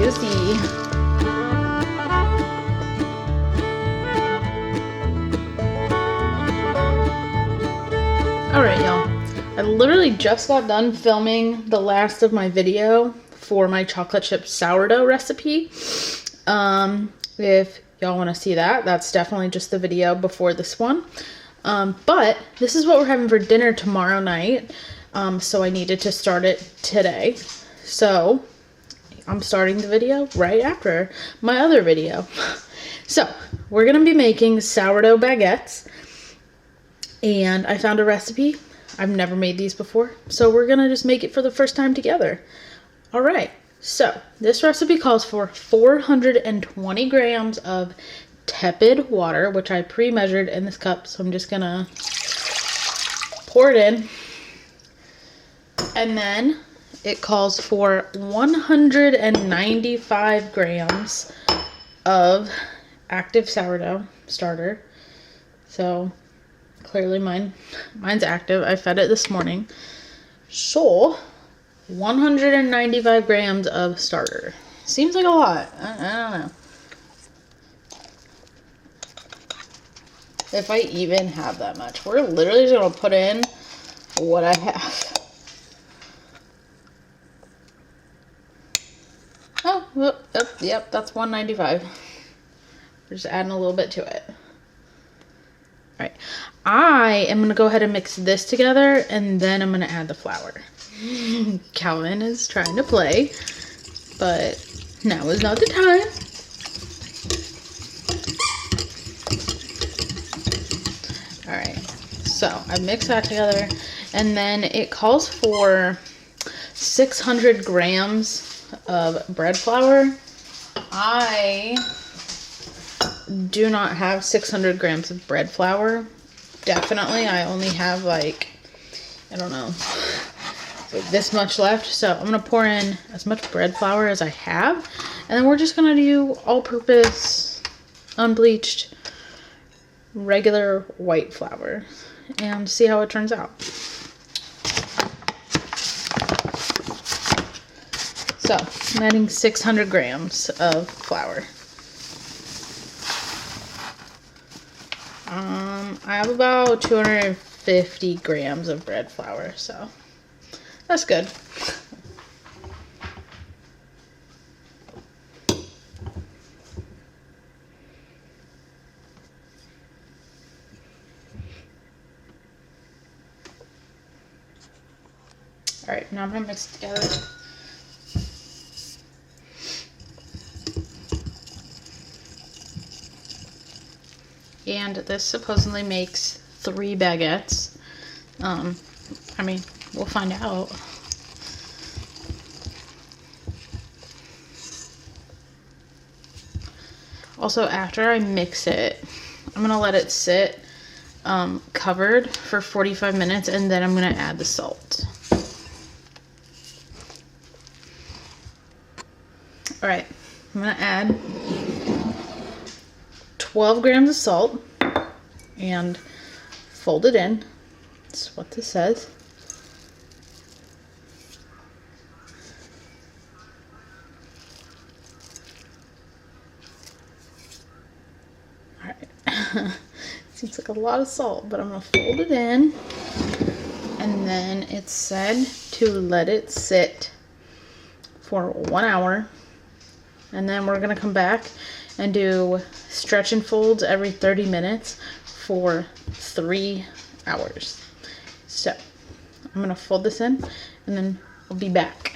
juicy. Alright, y'all. I literally just got done filming the last of my video for my chocolate chip sourdough recipe. If y'all want to see that, that's definitely just the video before this one. But this is what we're having for dinner tomorrow night. So I needed to start it today. So I'm starting the video right after my other video. So we're going to be making sourdough baguettes. And I found a recipe. I've never made these before. So we're going to just make it for the first time together. All right. So this recipe calls for 420 grams of tepid water, which I pre-measured in this cup. So I'm just going to pour it in. And then it calls for 195 grams of active sourdough starter. So clearly mine's active. I fed it this morning. So 195 grams of starter. Seems like a lot. I don't know. If I even have that much. We're literally just going to put in what I have. Oh, yep, that's 195. We're just adding a little bit to it. Alright, I am going to go ahead and mix this together, and then I'm going to add the flour. Calvin is trying to play, but now is not the time. Alright, so I mix that together, and then it calls for 600 grams of bread flour. I do not have 600 grams of bread flour. Definitely, I only have like, I don't know, like this much left. So I'm going to pour in as much bread flour as I have. And then we're just going to do all-purpose, unbleached, regular white flour. And see how it turns out. So I'm adding 600 grams of flour. I have about 250 grams of bread flour, so that's good. All right, now I'm gonna mix it together. And this supposedly makes 3 baguettes. I mean, we'll find out. Also, after I mix it, I'm going to let it sit covered for 45 minutes, and then I'm going to add the salt. Alright, I'm going to add 12 grams of salt and fold it in. That's what this says. Alright. Seems like a lot of salt, but I'm going to fold it in. And then it's said to let it sit for 1 hour. And then we're going to come back and do stretch and folds every 30 minutes for 3 hours. So I'm going to fold this in, and then we'll be back.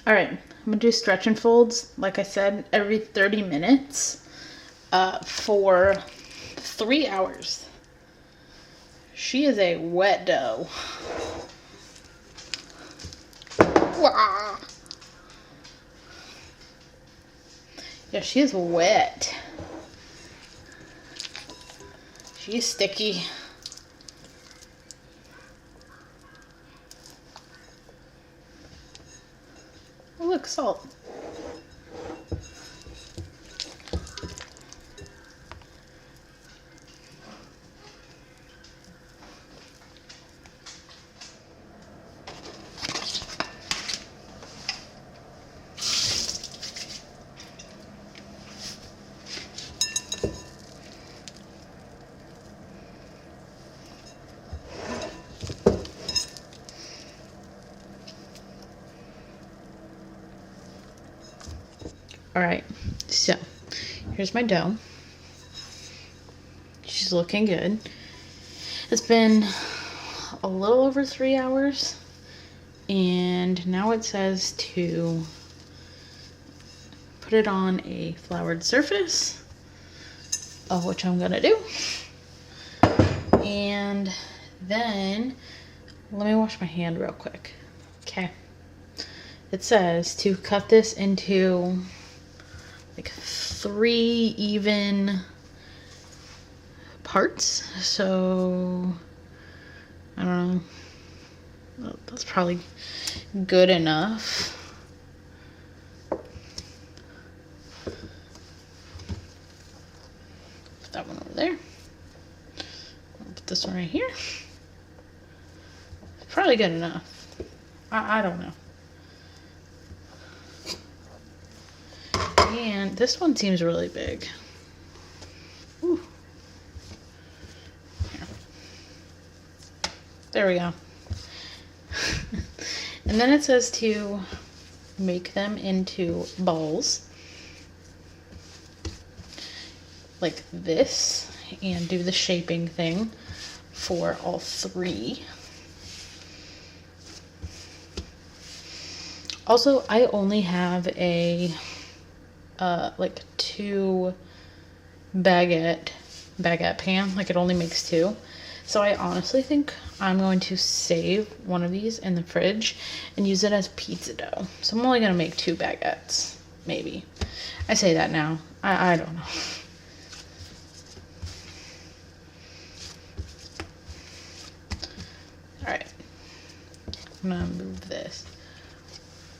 Alright, I'm going to do stretch and folds, like I said, every 30 minutes for 3 hours. She is a wet dough. Wah. Yeah, she is wet. She's sticky. salt. All right, so here's my dough. She's looking good. It's been a little over 3 hours, and now it says to put it on a floured surface, of which I'm gonna do. And then, let me wash my hand real quick. Okay. It says to cut this into like 3 even parts. So, I don't know. That's probably good enough. Put that one over there. I'll put this one right here. Probably good enough. I don't know. And this one seems really big. Ooh. Here. There we go. And then it says to make them into balls like this and do the shaping thing for all 3. Also, I only have a like 2 baguette pan. Like, it only makes 2. So I honestly think I'm going to save one of these in the fridge and use it as pizza dough. So I'm only gonna make 2 baguettes, maybe. I say that now. I don't know. All right, I'm gonna move this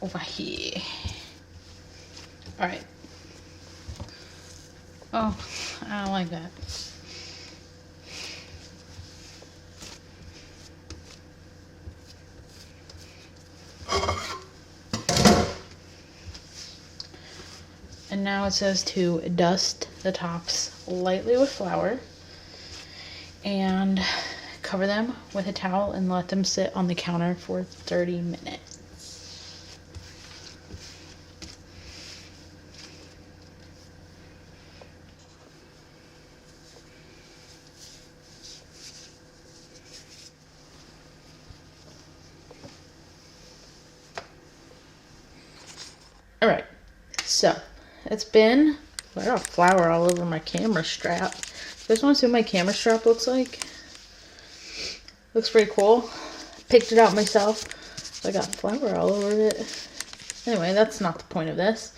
over here. All right. Oh, I don't like that. And now it says to dust the tops lightly with flour and cover them with a towel and let them sit on the counter for 30 minutes. All right, so it's been, I got flour all over my camera strap. You guys want to see what my camera strap looks like? Looks pretty cool. Picked it out myself. I got flour all over it. Anyway, that's not the point of this.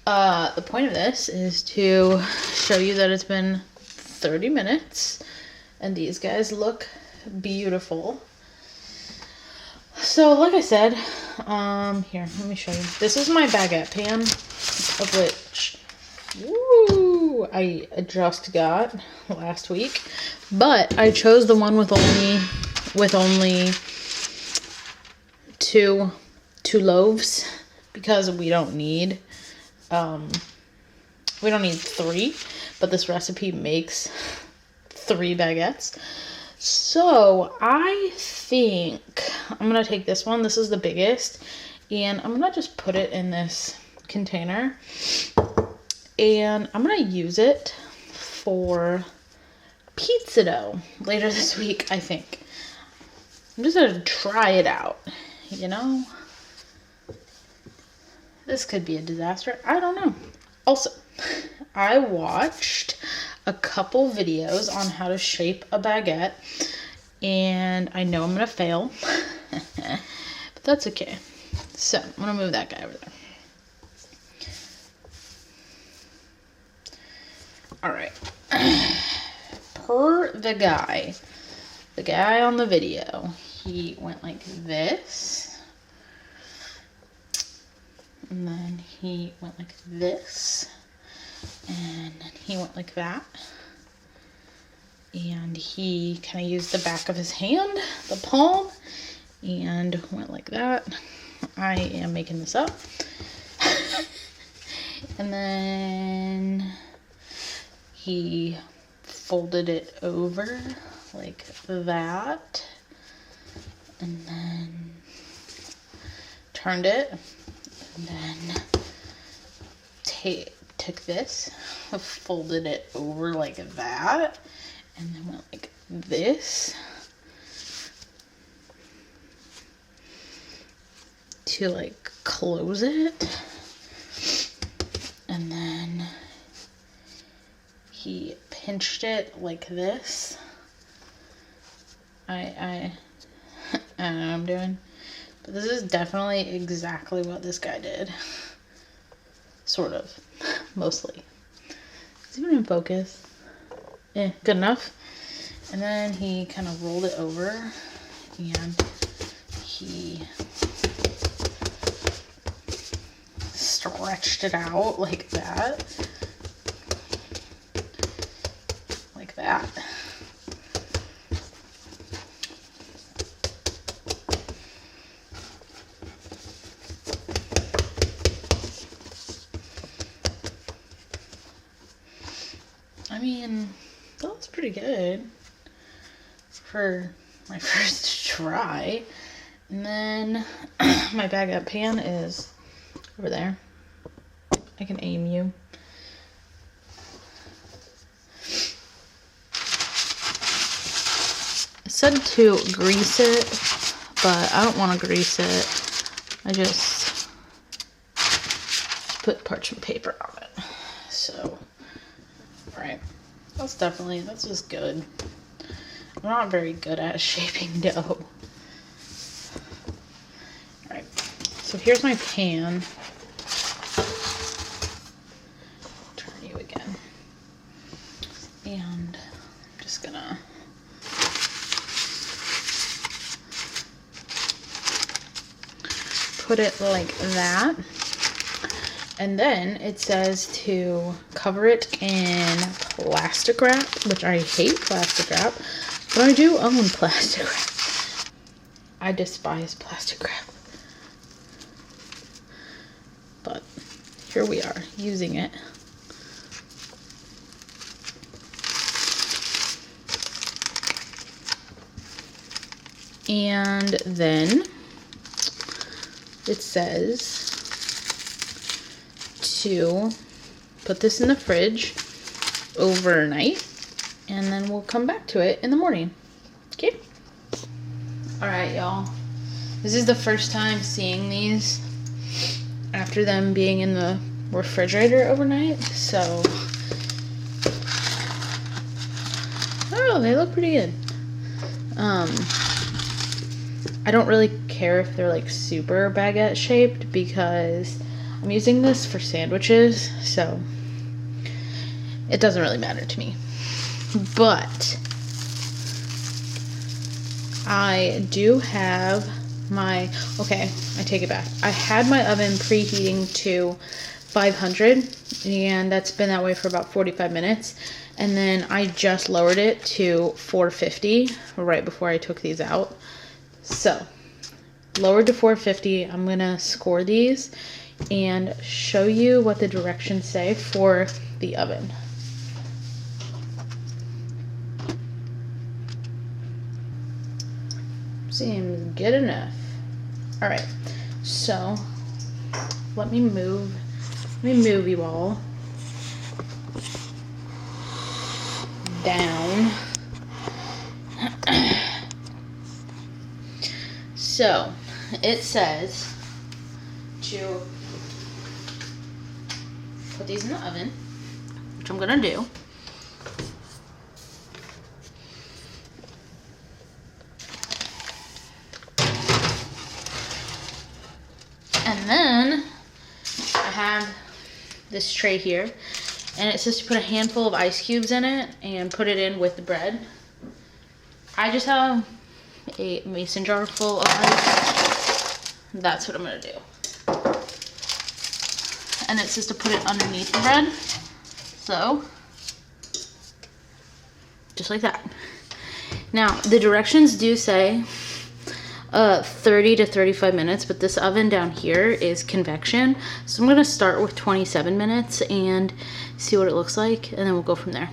The point of this is to show you that it's been 30 minutes and these guys look beautiful. So, like I said, here, let me show you. This is my baguette pan, of which, woo, I just got last week. But I chose the one with only two loaves because we don't need 3, but this recipe makes 3 baguettes. So I think I'm gonna take this one. This is the biggest, and I'm gonna just put it in this container, and I'm gonna use it for pizza dough later this week, I think. I'm just gonna try it out, you know? This could be a disaster. I don't know. Also, I watched a couple videos on how to shape a baguette, and I know I'm gonna fail, but that's okay. So I'm gonna move that guy over there. All right. Per the guy on the video, he went like this, and then he went like this, and then he went like that, and he kind of used the back of his hand, the palm, and went like that. I am making this up. And then he folded it over like that, and then turned it, and then took this, folded it over like that, and then went like this to like close it, and then he pinched it like this. I don't know what I'm doing, but this is definitely exactly what this guy did. Sort of. Mostly. Is it even in focus? Good enough. And then he kind of rolled it over, and he stretched it out like that. Like that. I mean, that was pretty good for my first try. And then my baguette pan is over there. I can aim you. It said to grease it, but I don't want to grease it. I just put parchment paper on it. So, right. That's just good. I'm not very good at shaping dough. Alright, so here's my pan. Turn you again. And I'm just gonna put it like that. And then it says to cover it in plastic wrap, which I hate plastic wrap, but I do own plastic wrap. I despise plastic wrap. But here we are, using it. And then it says to put this in the fridge overnight, and then we'll come back to it in the morning. Okay? Alright, y'all. This is the first time seeing these after them being in the refrigerator overnight, so oh, they look pretty good. I don't really care if they're like super baguette shaped because I'm using this for sandwiches, so it doesn't really matter to me. But I do have my, okay, I take it back. I had my oven preheating to 500, and that's been that way for about 45 minutes. And then I just lowered it to 450 right before I took these out. So, lowered to 450, I'm gonna score these and show you what the directions say for the oven. Seems good enough. Alright, so let me move you all down. So it says to put these in the oven, which I'm gonna do. And then I have this tray here, and it says to put a handful of ice cubes in it and put it in with the bread. I just have a mason jar full of ice. That's what I'm gonna do. and it says to put it underneath the bread. So, just like that. Now, the directions do say 30 to 35 minutes, but this oven down here is convection. So I'm gonna start with 27 minutes and see what it looks like, and then we'll go from there.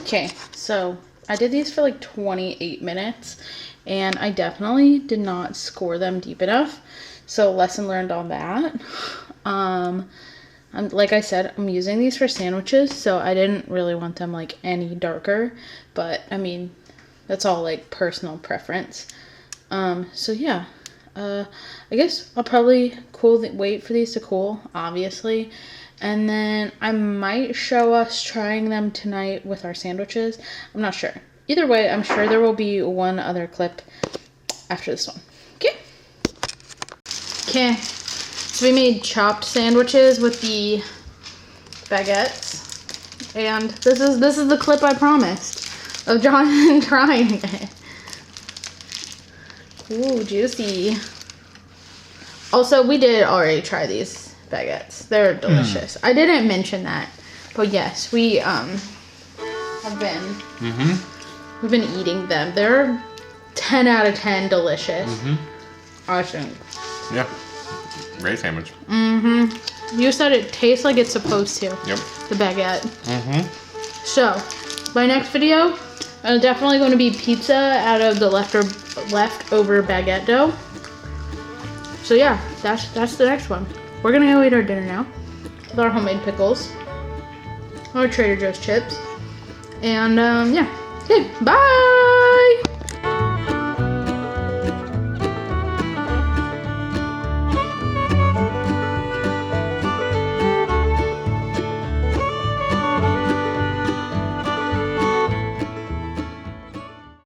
Okay, so I did these for like 28 minutes, and I definitely did not score them deep enough. So lesson learned on that. Like I said, I'm using these for sandwiches, so I didn't really want them like any darker, but I mean, that's all like personal preference. So yeah, I guess I'll probably wait for these to cool, obviously, and then I might show us trying them tonight with our sandwiches. I'm not sure. Either way, I'm sure there will be one other clip after this one. Okay, so we made chopped sandwiches with the baguettes, and this is the clip I promised of Jonathan trying it. Ooh, juicy. Also, we did already try these baguettes. They're delicious. I didn't mention that, but yes, we have been we've been eating them. They're 10 out of 10 delicious. I think. Yeah. Great sandwich. You said it tastes like it's supposed to. Yep. The baguette. So, my next video is definitely going to be pizza out of the leftover baguette dough. So yeah, that's the next one. We're gonna go eat our dinner now with our homemade pickles, our Trader Joe's chips, and yeah. Okay, bye.